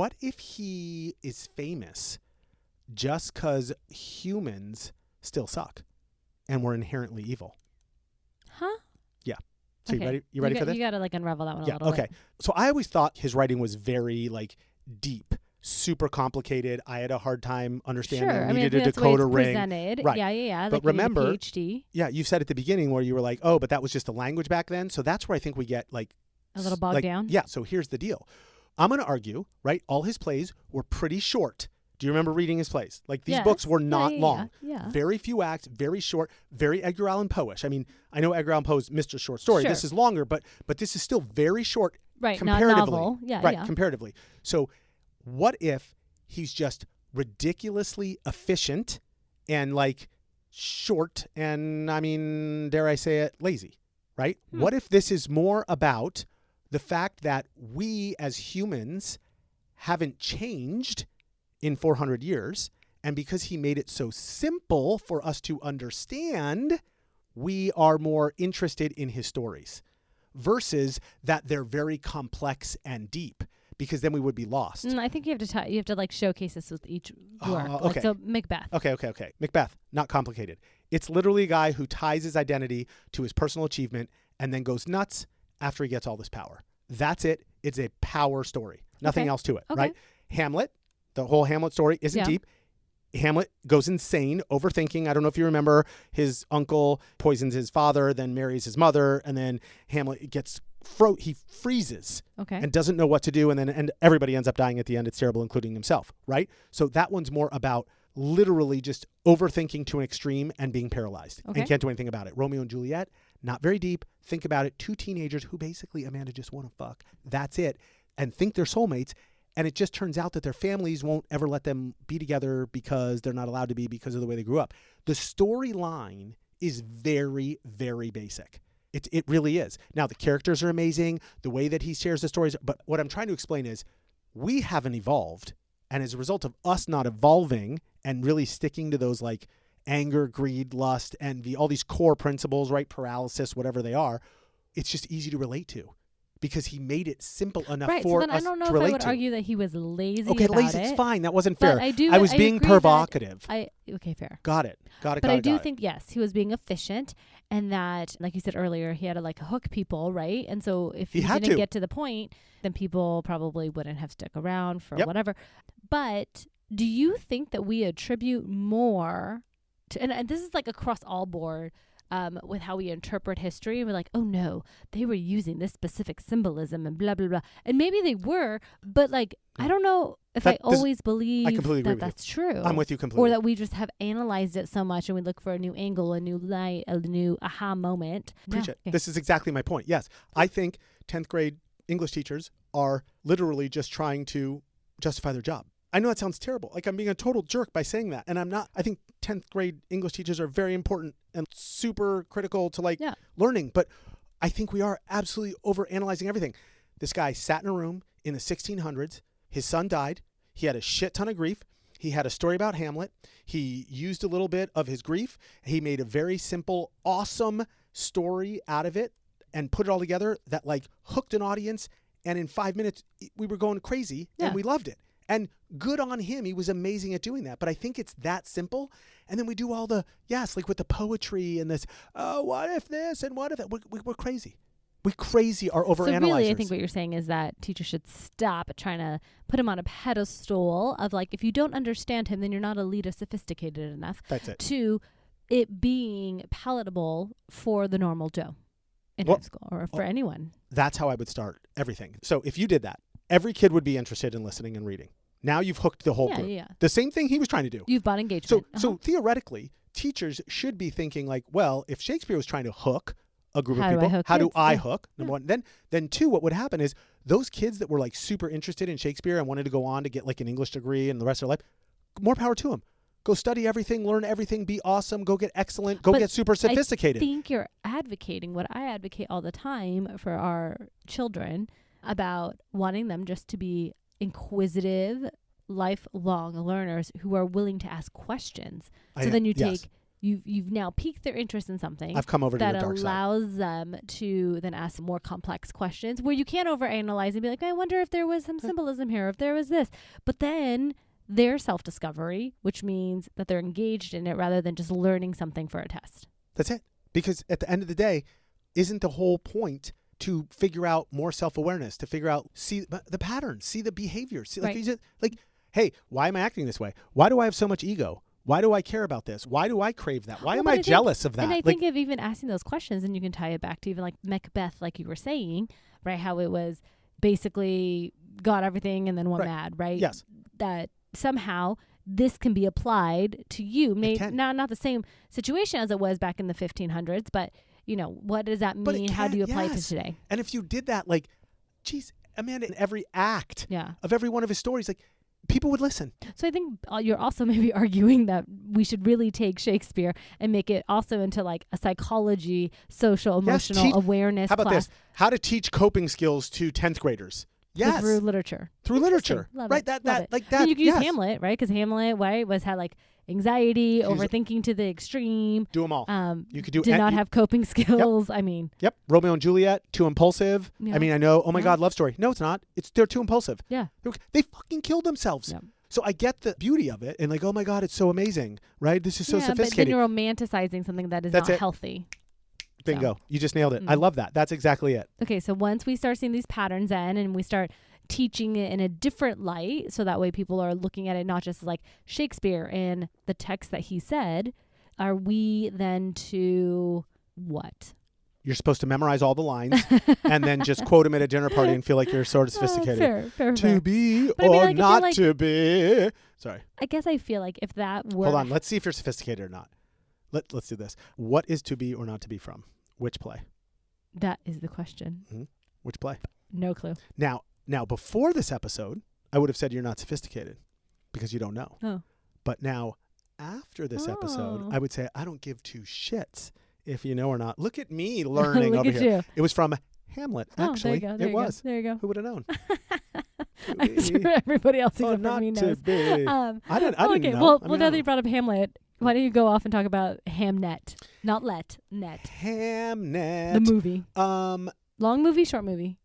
what if he is famous just because humans still suck and we're inherently evil? Huh? Yeah. So okay. you ready for this? You got to like unravel that one a little bit. So I always thought his writing was very like deep, super complicated. I had a hard time understanding. Sure. I needed a decoder ring. Presented. Right. Yeah. But like remember, a PhD. Yeah, you said at the beginning where you were like, oh, but that was just a language back then. So that's where I think we get like a little bogged down. Yeah. So here's the deal. I'm going to argue, right? All his plays were pretty short. Do you remember reading his plays? Like these books were not long. Yeah. Very few acts, very short, very Edgar Allan Poe-ish. I mean, I know Edgar Allan Poe's Mr. Short Story. Sure. This is longer, but this is still very short comparatively. Not novel. Yeah. Comparatively. So what if he's just ridiculously efficient and like short and, I mean, dare I say it, lazy, right? What if this is more about the fact that we as humans haven't changed in 400 years, and because he made it so simple for us to understand, we are more interested in his stories versus that they're very complex and deep, because then we would be lost. I think you have to like showcase this with each work. Okay. Like, so Macbeth. Okay. Macbeth, not complicated. It's literally a guy who ties his identity to his personal achievement and then goes nuts after he gets all this power. That's it. It's a power story. Nothing else to it, right? Hamlet, the whole Hamlet story isn't deep. Hamlet goes insane, overthinking. I don't know if you remember, his uncle poisons his father, then marries his mother, and then Hamlet gets he freezes and doesn't know what to do, and everybody ends up dying at the end. It's terrible, including himself, right? So that one's more about literally just overthinking to an extreme and being paralyzed and can't do anything about it. Romeo and Juliet, not very deep. Think about it. Two teenagers who basically, Amanda, just want to fuck. That's it. And think they're soulmates. And it just turns out that their families won't ever let them be together because they're not allowed to be because of the way they grew up. The storyline is very, very basic. It really is. Now, the characters are amazing, the way that he shares the stories. But what I'm trying to explain is we haven't evolved. And as a result of us not evolving and really sticking to those like anger, greed, lust, envy, all these core principles, right? Paralysis, whatever they are, it's just easy to relate to. Because he made it simple enough for us to relate to. I don't know if I would argue that he was lazy about it. Okay, lazy's fine. That wasn't fair. I was being provocative. Okay, fair. Got it. But I do think, yes, he was being efficient, and that, like you said earlier, he had to like hook people, right? And so if he didn't get to the point, then people probably wouldn't have stuck around for whatever. But do you think that we attribute more to, and this is like across all board, with how we interpret history, and we're like, oh no, they were using this specific symbolism and blah, blah, blah. And maybe they were, but like, I don't know if I always believe that that's true. I'm with you completely. Or that we just have analyzed it so much and we look for a new angle, a new light, a new aha moment. Preach it. Okay. This is exactly my point. Yes. I think 10th grade English teachers are literally just trying to justify their job. I know that sounds terrible. Like I'm being a total jerk by saying that. And I'm not. I think 10th grade English teachers are very important and super critical to learning. But I think we are absolutely overanalyzing everything. This guy sat in a room in the 1600s. His son died. He had a shit ton of grief. He had a story about Hamlet. He used a little bit of his grief. He made a very simple, awesome story out of it and put it all together that like hooked an audience. And in 5 minutes, we were going crazy and we loved it. And good on him. He was amazing at doing that. But I think it's that simple. And then we do all the, like with the poetry and this, oh, what if this and what if that? We're crazy. We crazy are overanalyzers. So really, I think what you're saying is that teachers should stop trying to put him on a pedestal of like, if you don't understand him, then you're not elite or sophisticated enough. That's it. To it being palatable for the normal Joe in high school or for anyone. That's how I would start everything. So if you did that, every kid would be interested in listening and reading. Now you've hooked the whole group. Yeah. The same thing he was trying to do. You've bought engagement. So theoretically, teachers should be thinking like, well, if Shakespeare was trying to hook a group of people, how do I hook? Number one. Then two, what would happen is those kids that were like super interested in Shakespeare and wanted to go on to get like an English degree and the rest of their life, more power to them. Go study everything, learn everything, be awesome, go get excellent, go get super sophisticated. I think you're advocating what I advocate all the time for our children about wanting them just to be inquisitive, lifelong learners who are willing to ask questions. So then you take you've now piqued their interest in something. I've come over to that your dark side. allows them to then ask more complex questions where you can't overanalyze and be like, I wonder if there was some symbolism here, if there was this. But then their self-discovery, which means that they're engaged in it rather than just learning something for a test. That's it. Because at the end of the day, isn't the whole point to figure out more self-awareness, to figure out, see the patterns, see the behavior, see, like, hey, why am I acting this way? Why do I have so much ego? Why do I care about this? Why do I crave that? Why am I jealous of that? And I think of even asking those questions, and you can tie it back to even like Macbeth, like you were saying, right? How it was basically got everything and then went mad, right? Yes. That somehow this can be applied to you. Not the same situation as it was back in the 1500s, but what does that mean? How do you apply it to today? And if you did that, like, geez, Amanda, in every act of every one of his stories, like, people would listen. So I think you're also maybe arguing that we should really take Shakespeare and make it also into like a psychology, social, emotional awareness class. How about this? How to teach coping skills to 10th graders. Yes. Through literature. Love right. It. That like that. You could use Hamlet, right? Because Hamlet, had like anxiety, overthinking to the extreme. Do them all. You could do. Did not have coping skills. Yep. I mean. Yep. Romeo and Juliet, too impulsive. Yeah. I mean, I know. Oh my God, love story. No, it's not. They're too impulsive. Yeah. They fucking killed themselves. Yeah. So I get the beauty of it, and like, oh my God, it's so amazing, right? This is so sophisticated. But then you're romanticizing something that is not healthy. Bingo. You just nailed it. I love that. That's exactly it. Okay, so once we start seeing these patterns and we start teaching it in a different light, so that way people are looking at it not just like Shakespeare and the text that he said, are we then to what? You're supposed to memorize all the lines and then just quote them at a dinner party and feel like you're sort of sophisticated. Fair. To be or not to be. Sorry. I guess I feel like if that were... Hold on. Let's see if you're sophisticated or not. Let's do this. What is to be or not to be from? Which play? That is the question. Mm-hmm. Which play? No clue. Now, before this episode, I would have said you're not sophisticated because you don't know. Oh. But now, after this episode, I would say I don't give two shits if you know or not. Look at me learning over here. You. It was from Hamlet, actually. There you go. There you go. Who would have known? I'm sure everybody else except for me knows. I didn't know. Well, now that you brought up Hamlet, why don't you go off and talk about Hamnet? Not net. Hamnet. The movie. Long movie, short movie?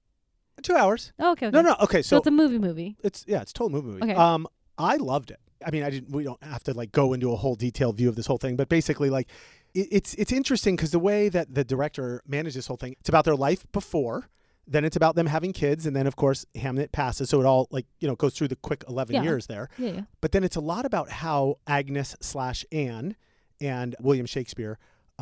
2 hours. Oh, okay. No. Okay, so it's a movie. It's a total movie. Okay. I loved it. I mean, we don't have to like go into a whole detailed view of this whole thing, but basically, like, it's interesting because the way that the director managed this whole thing, it's about their life before, then it's about them having kids, and then of course Hamlet passes, so it all goes through the quick 11 years there. Yeah. But then it's a lot about how Agnes/Anne and William Shakespeare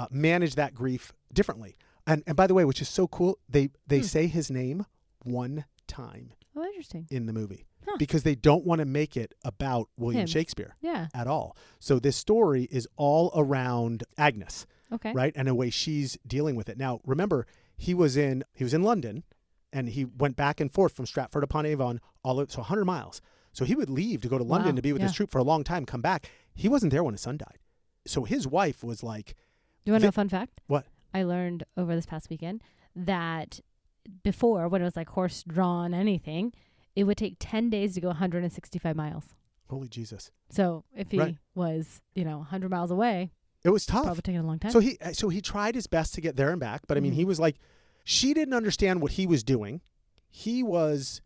manage that grief differently. And by the way, which is so cool, they say his name one time. Oh, interesting. In the movie. Huh. Because they don't want to make it about William Shakespeare at all. So this story is all around Agnes, right? And the way she's dealing with it. Now, remember, he was in London, and he went back and forth from Stratford upon Avon, so 100 miles. So he would leave to go to London to be with his troop for a long time, come back. He wasn't there when his son died. So his wife was like... You want to know a fun fact? What? I learned over this past weekend that before, when it was like horse-drawn anything, it would take 10 days to go 165 miles. Holy Jesus. So if he was, 100 miles away, it was tough. Probably taking a long time. So he tried his best to get there and back, but I mean, he was like, she didn't understand what he was doing. He was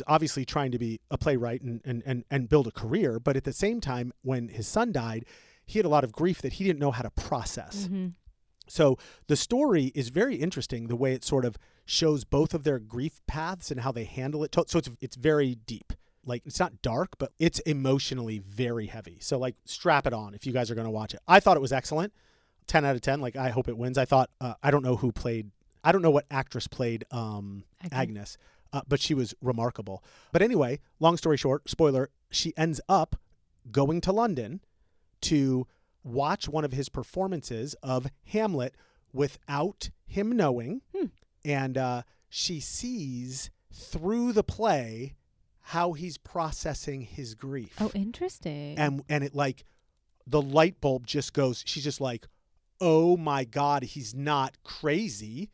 obviously trying to be a playwright and build a career, but at the same time, when his son died, he had a lot of grief that he didn't know how to process. Mm-hmm. So the story is very interesting, the way it sort of shows both of their grief paths and how they handle it. So it's very deep. Like, it's not dark, but it's emotionally very heavy. So like, strap it on if you guys are going to watch it. I thought it was excellent. 10 out of 10. Like, I hope it wins. I thought, I don't know what actress played Agnes, but she was remarkable. But anyway, long story short, spoiler, she ends up going to London to watch one of his performances of Hamlet without him knowing. And she sees through the play how he's processing his grief. Oh, interesting. And it, like, the light bulb just goes, she's just like, oh my God, he's not crazy.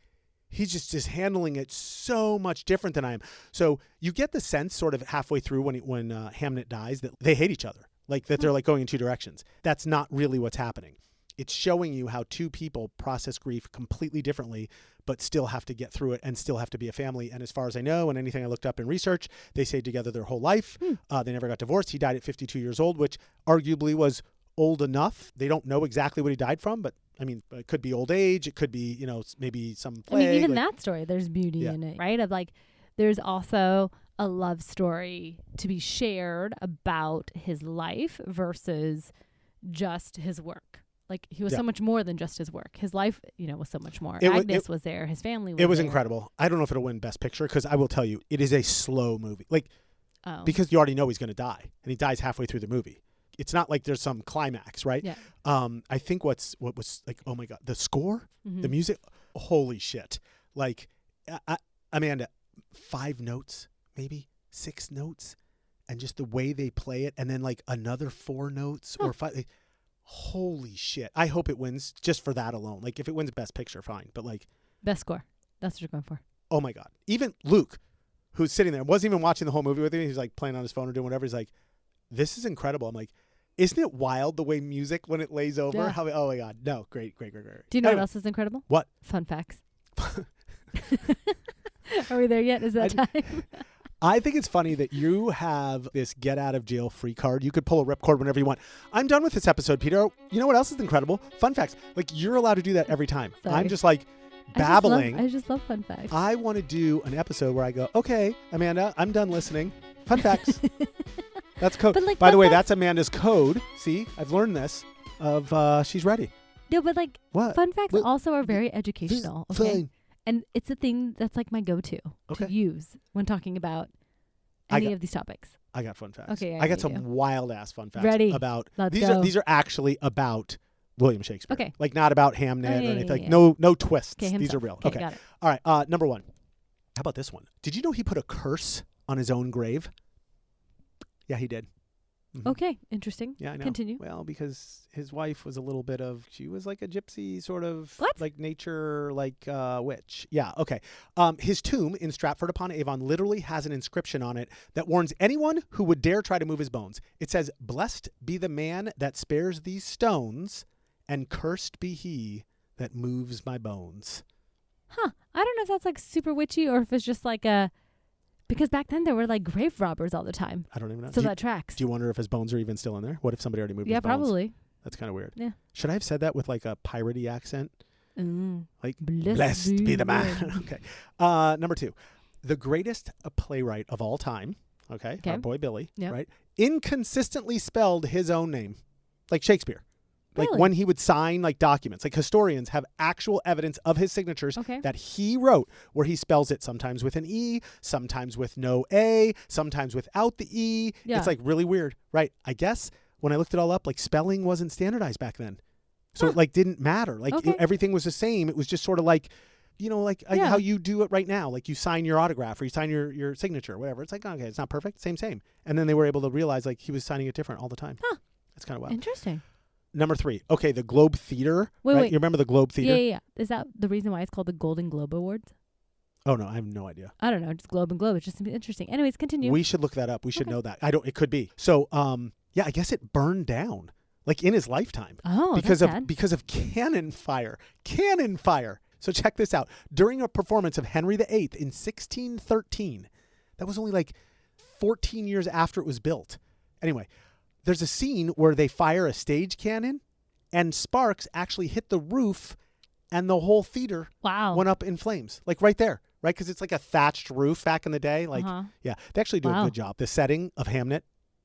He's just handling it so much different than I am. So you get the sense sort of halfway through when Hamlet dies that they hate each other. Like, that they're like going in two directions. That's not really what's happening. it's showing you how two people process grief completely differently, but still have to get through it and still have to be a family. And as far as I know, and anything I looked up in research, they stayed together their whole life. They never got divorced. He died at 52 years old, which arguably was old enough. They don't know exactly what he died from, but I mean, it could be old age. It could be, maybe some plague. I mean, even that story, there's beauty in it, right? Of like, there's also a love story to be shared about his life versus just his work. Like, he was so much more than just his work. His life, was so much more. Agnes was there. His family was there. It was incredible. I don't know if it'll win Best Picture because I will tell you, it is a slow movie. Like, because you already know he's going to die, and he dies halfway through the movie. It's not like there's some climax, right? Yeah. I think what was like, oh my God, the score, the music, holy shit. Like, Amanda, 5 notes, maybe 6 notes, and just the way they play it, and then like another 4 notes or 5. Like, holy shit. I hope it wins just for that alone. Like, if it wins Best Picture, fine. But like, best score. That's what you're going for. Oh my God. Even Luke, who's sitting there, wasn't even watching the whole movie with me. He was like playing on his phone or doing whatever. He's like, this is incredible. I'm like, isn't it wild the way music, when it lays over? Yeah. Oh my God. No, great. Do you know what else is incredible? What? Fun facts. Are we there yet? Is that time? I think it's funny that you have this get out of jail free card. You could pull a ripcord whenever you want. I'm done with this episode, Peter. You know what else is incredible? Fun facts. Like, you're allowed to do that every time. Sorry. I'm just like babbling. I just love fun facts. I want to do an episode where I go, okay, Amanda, I'm done listening. Fun facts. That's code. Like, by the way, that's Amanda's code. See, I've learned this of she's ready. No, but like, what? Fun facts also are very educational. Okay. Fine. And it's a thing that's like my go-to to use when talking about any of these topics. I got fun facts. Okay, I got some wild ass fun facts. Ready. About Let's these go. These are actually about William Shakespeare. Okay. Like, not about Hamlet or anything. Like, yeah. no twists. Okay, these are real. Okay. Got it. All right. Number 1. How about this one? Did you know he put a curse on his own grave? Yeah, he did. Mm-hmm. Okay, interesting. Yeah, I know. Continue. Well, because his wife was a little bit of, she was like a gypsy sort of, what? Like nature, like witch. Yeah, okay. His tomb in Stratford-upon-Avon literally has an inscription on it that warns anyone who would dare try to move his bones. It says, "Blessed be the man that spares these stones, and cursed be he that moves my bones." Huh. I don't know if that's like super witchy or if it's just like a... Because back then there were like grave robbers all the time. I don't even know. So that tracks. Do you wonder if his bones are even still in there? What if somebody already moved his bones? Yeah, probably. That's kind of weird. Yeah. Should I have said that with like a piratey accent? Like, blessed be the man. Okay. Number 2. The greatest playwright of all time, okay, our boy Billy, right, inconsistently spelled his own name, like Shakespeare. Like, really? when he would sign like documents, like historians have actual evidence of his signatures that he wrote, where he spells it sometimes with an E, sometimes with no A, sometimes without the E. Yeah. It's like really weird, right? I guess when I looked it all up, like, spelling wasn't standardized back then. So it like didn't matter. Like, everything was the same. It was just sort of like, how you do it right now. Like, you sign your autograph or you sign your signature or whatever. It's like, okay, it's not perfect. Same. And then they were able to realize like he was signing it different all the time. Huh. That's kind of wild. Interesting. Number 3. Okay, the Globe Theater. Wait. You remember the Globe Theater? Yeah. Is that the reason why it's called the Golden Globe Awards? Oh, no, I have no idea. I don't know. Just Globe and Globe. It's just interesting. Anyways, continue. We should look that up. We should know that. It could be. So, I guess it burned down, like, in his lifetime. Oh, because of cannon fire. Cannon fire. So check this out. During a performance of Henry VIII in 1613, that was only like 14 years after it was built. Anyway, there's a scene where they fire a stage cannon and sparks actually hit the roof and the whole theater went up in flames. Like, right there, right? Because it's like a thatched roof back in the day. Like, yeah, they actually do a good job. The setting of Hamlet,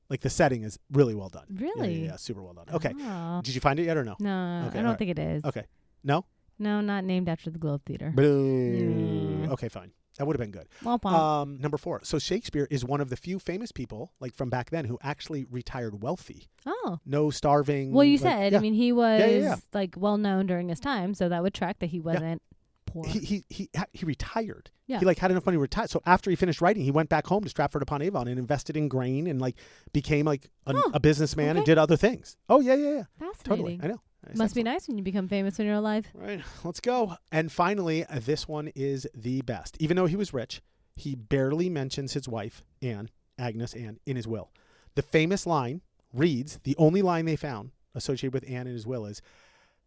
like, the setting is really well done. Really? Yeah, super well done. Okay. Did you find it yet or no? No, okay, I don't think it is. Okay. No? No, not named after the Globe Theater. Okay, fine. That would have been good. Womp. Number 4. So Shakespeare is one of the few famous people, like, from back then who actually retired wealthy. Oh. No starving. Well, you said. I mean, he was like well known during his time, so that would track that he wasn't poor. He retired. Yeah. He like had enough money to retire. So after he finished writing, he went back home to Stratford-upon-Avon and invested in grain and like became like a businessman and did other things. Oh yeah. Fascinating. Totally. I know. Must be nice when you become famous when you're alive. Right. Let's go. And finally, this one is the best. Even though he was rich, he barely mentions his wife, Agnes Anne, in his will. The famous line reads, the only line they found associated with Anne in his will is,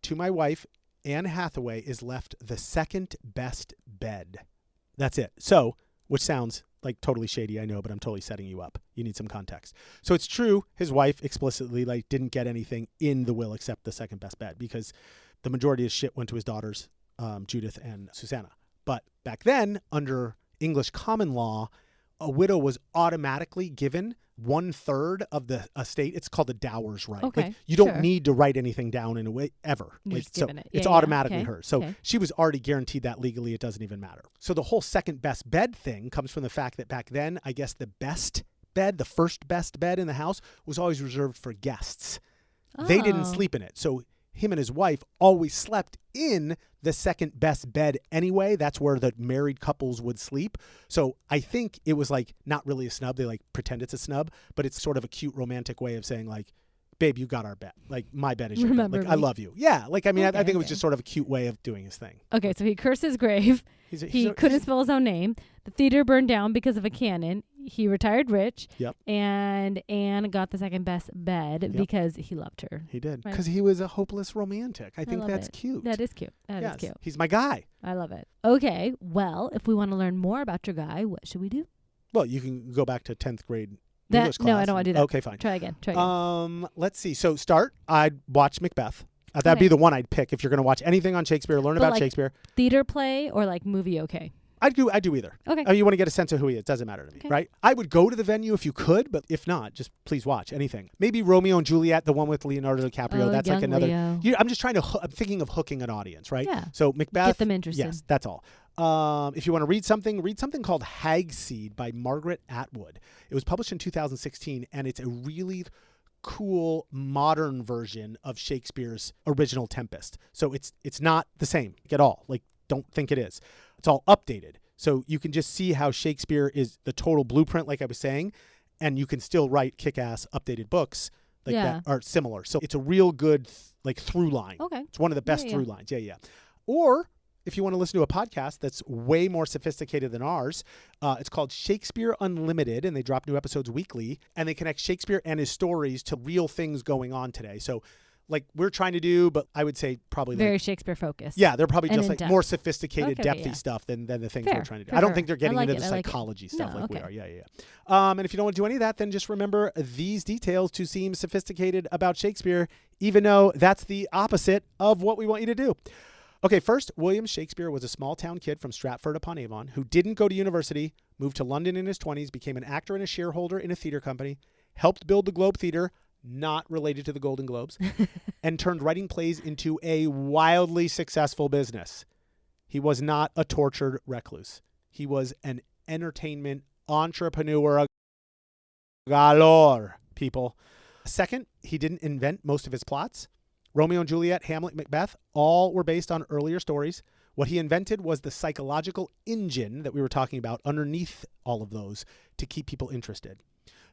to my wife, Anne Hathaway, is left the second best bed. That's it. So, which sounds like totally shady, I know, but I'm totally setting you up. You need some context. So it's true, his wife explicitly didn't get anything in the will except the second best bed, because the majority of shit went to his daughters, Judith and Susanna. But back then, under English common law, a widow was automatically given 1/3 of the estate. It's called the dower's right. Okay, you don't need to write anything down in a way ever. It's automatically hers. So she was already guaranteed that legally. It doesn't even matter. So the whole second best bed thing comes from the fact that back then, I guess the best bed, the first best bed in the house, was always reserved for guests. They didn't sleep in it. So him and his wife always slept in the second best bed anyway. That's where the married couples would sleep. So I think it was not really a snub. They pretend it's a snub, but it's sort of a cute romantic way of saying babe, you got our bed. My bed is your bed. I love you. Yeah. I think it was just sort of a cute way of doing his thing. Okay. So he cursed his grave. He couldn't spell his own name. The theater burned down because of a cannon. He retired rich. Yep. And Anne got the second best bed because he loved her. He did. Because he was a hopeless romantic. I think that's cute. That is cute. That is cute. He's my guy. I love it. Okay. Well, if we want to learn more about your guy, what should we do? Well, you can go back to 10th grade English class. No, I don't want to do that. Okay, fine. Try again. Let's see. So I'd watch Macbeth. That'd be the one I'd pick if you're going to watch anything on Shakespeare, learn about Shakespeare. Theater play or movie okay? I'd do either. Okay. You want to get a sense of who he is. Doesn't matter to me, right? I would go to the venue if you could, but if not, just please watch anything. Maybe Romeo and Juliet, the one with Leonardo DiCaprio. That's another. I'm just trying to. I'm thinking of hooking an audience, right? Yeah. So Macbeth. Get them interested. Yes, that's all. If you want to read something called Hagseed by Margaret Atwood. It was published in 2016, and it's a really cool modern version of Shakespeare's original Tempest. So it's not the same at all. Don't think it is. It's all updated. So you can just see how Shakespeare is the total blueprint, like I was saying, and you can still write kick-ass updated books that are similar. So it's a real good through line. Okay. It's one of the best through lines. Yeah. Or if you want to listen to a podcast that's way more sophisticated than ours, it's called Shakespeare Unlimited, and they drop new episodes weekly, and they connect Shakespeare and his stories to real things going on today. So we're trying to do, but I would say probably very Shakespeare focused. Yeah, they're probably just more sophisticated, depthy stuff than the things we're trying to do. I don't think they're getting into the psychology stuff we are. Yeah. And if you don't want to do any of that, then just remember these details to seem sophisticated about Shakespeare, even though that's the opposite of what we want you to do. Okay, first, William Shakespeare was a small-town kid from Stratford-upon-Avon who didn't go to university, moved to London in his 20s, became an actor and a shareholder in a theater company, helped build the Globe Theater, not related to the Golden Globes, and turned writing plays into a wildly successful business. He was not a tortured recluse. He was an entertainment entrepreneur galore, people. Second, he didn't invent most of his plots. Romeo and Juliet, Hamlet, Macbeth, all were based on earlier stories. What he invented was the psychological engine that we were talking about underneath all of those to keep people interested.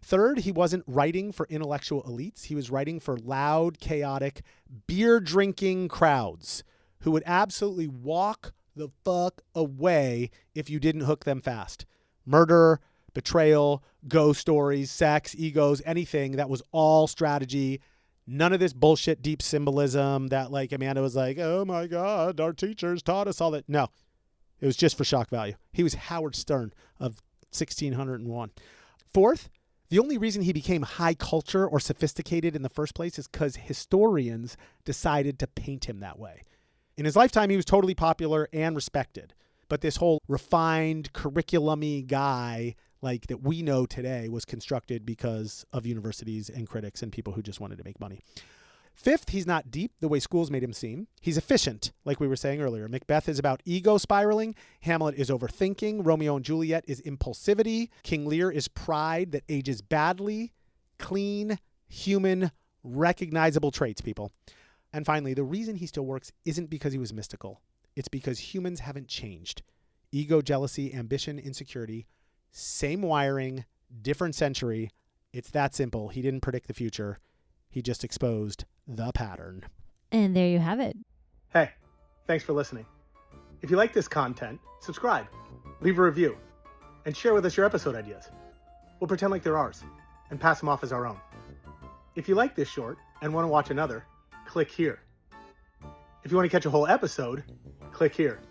Third, he wasn't writing for intellectual elites. He was writing for loud, chaotic, beer-drinking crowds who would absolutely walk the fuck away if you didn't hook them fast. Murder, betrayal, ghost stories, sex, egos, anything that was all strategy. None of this bullshit deep symbolism that Amanda was oh my God, our teachers taught us all that. No, it was just for shock value. He was Howard Stern of 1601. Fourth, the only reason he became high culture or sophisticated in the first place is because historians decided to paint him that way. In his lifetime, he was totally popular and respected. But this whole refined curriculum-y guy that we know today was constructed because of universities and critics and people who just wanted to make money. Fifth, he's not deep the way schools made him seem. He's efficient, like we were saying earlier. Macbeth is about ego spiraling. Hamlet is overthinking. Romeo and Juliet is impulsivity. King Lear is pride that ages badly. Clean, human, recognizable traits, people. And finally, the reason he still works isn't because he was mystical. It's because humans haven't changed. Ego, jealousy, ambition, insecurity, same wiring, different century. It's that simple. He didn't predict the future. He just exposed the pattern. And there you have it. Hey, thanks for listening. If you like this content, subscribe, leave a review, and share with us your episode ideas. We'll pretend like they're ours and pass them off as our own. If you like this short and want to watch another, click here. If you want to catch a whole episode, click here.